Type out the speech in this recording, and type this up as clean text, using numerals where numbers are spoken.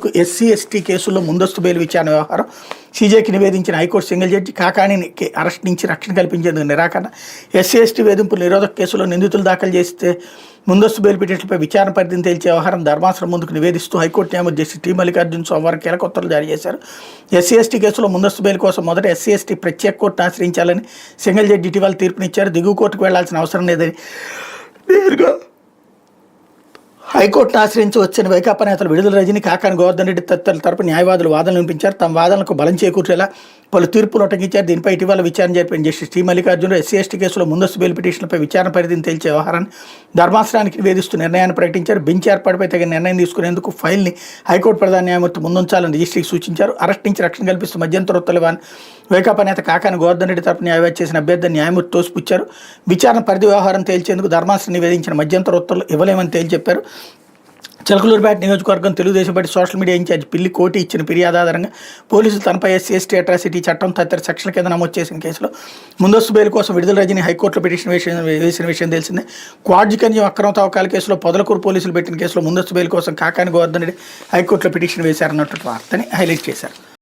ఇచ్చేందుకు SC ST కేసుల్లో ముందస్తు బెయిల్ విచారణ వ్యవహారం సీజేకి నివేదించిన హైకోర్టు సింగిల్ జడ్జి కాకాణికి అరెస్ట్ నుంచి రక్షణ కల్పించేందుకు నిరాకరణ. ఎస్సీ ఎస్టీ వేధింపులు నిరోధక కేసులో నిందితులు దాఖలు చేస్తే ముందస్తు బెయిల్ పిటిషన్లపై విచారణ పరిధిని తేల్చే వ్యవహారం ధర్మాసనం ముందుకు నివేదిస్తూ హైకోర్టు న్యాయమూర్తి జస్టిస్ టి మల్లికార్జున సోమవారం కీలక ఉత్తర్వులు జారీ చేశారు. ఎస్సీ ఎస్టీ కేసులో ముందస్తు బెయిల్ కోసం మొదట ఎస్సీ ఎస్టీ ప్రత్యేక కోర్టును ఆశ్రయించాలని సింగిల్ జడ్జి ఇటీవల తీర్పునిచ్చారు. దిగువ కోర్టుకు వెళ్లాల్సిన అవసరం లేదని నేరుగా హైకోర్టును ఆశ్రయించి వచ్చిన వైకాపా నేతలు విడుదల రజని, కాకాని గోవర్ధన్ రెడ్డి తదితరుల తరపు న్యాయవాదులు వాదనలు వినిపించారు. తమ వాదనలకు బలం చేకూర్చేలా పలు తీర్పులు ఉటంకించారు. దీనిపై ఇటీవల విచారణ జరిపిన justice T Mallikarjuna SC ST కేసులో ముందస్తు బెయిల్ పిటిషన్లపై విచారణ పరిధిని తేల్చే వ్యవహారాన్ని ధర్మాసనానికి నివేదిస్తూ నిర్ణయాన్ని ప్రకటించారు. బెంచ్ ఏర్పాటుపై తగిన నిర్ణయం తీసుకునేందుకు ఫైల్ని హైకోర్టు ప్రధాన న్యాయమూర్తి ముందుంచాలని రిజిస్ట్రీకి సూచించారు. అరెస్ట్ నుంచి రక్షణ కల్పిస్తూ మధ్యంతర ఉత్తర్వులు వైకాపా నేత కాకాని గోవర్ధన్ రెడ్డి తరపు న్యాయవాది చేసిన అభ్యర్థిని న్యాయమూర్తి తోసిపుచ్చారు. విచారణ పరిధి వ్యవహారం తేల్చేందుకు ధర్మాసనం నివేదించిన మధ్యంతర ఉత్తర్వులు ఇవ్వలేమని తేల్చెప్పారు. చిలకలూరుపేట నియోజకవర్గం Telugu Desam party social media incharge Pilli Koti ఇచ్చిన ఫిర్యాదు ఆధారంగా పోలీసులు తనపై ఎస్సీ ఎస్టీ అట్రాసిటీ చట్టం తదితర సెక్షన్ల కింద నమోదు చేసిన కేసులో ముందస్తు బెయిల్ కోసం విడుదల రజని హైకోర్టులో పిటిషన్ వేసిన విషయం తెలిసిందే. క్వాడ్జికన్యం అక్రమ తవ్వకాల కేసులో పొదలకూరు పోలీసులు పెట్టిన కేసులో ముందస్తు బెయిల్ కోసం కాకాని గోవర్ధన్ రెడ్డి హైకోర్టులో పిటిషన్ వేశారన్నట్టు వార్తని హైలైట్ చేశారు.